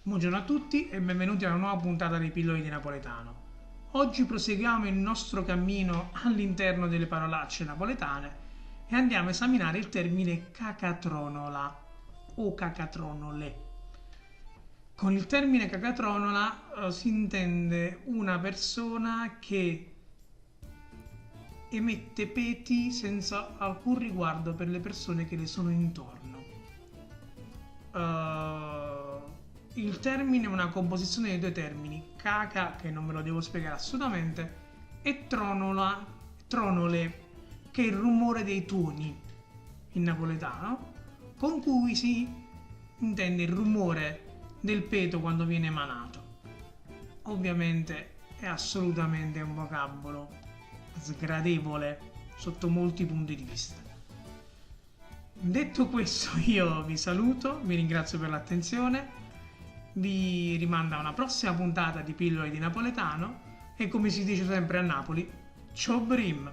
Buongiorno a tutti e benvenuti a una nuova puntata di Pillole di Napoletano. Oggi proseguiamo il nostro cammino all'interno delle parolacce napoletane e andiamo a esaminare il termine cacatronola o cacatronole. Con il termine cacatronola si intende una persona che emette peti senza alcun riguardo per le persone che le sono intorno. Il termine è una composizione di due termini, caca, che non ve lo devo spiegare assolutamente, e tronola, tronole, che è il rumore dei tuoni in napoletano, con cui si intende il rumore del peto quando viene emanato. Ovviamente è assolutamente un vocabolo sgradevole sotto molti punti di vista. Detto questo, io vi saluto, vi ringrazio per l'attenzione, vi rimando a una prossima puntata di Pillole di Napoletano e, come si dice sempre a Napoli, ciao Brim!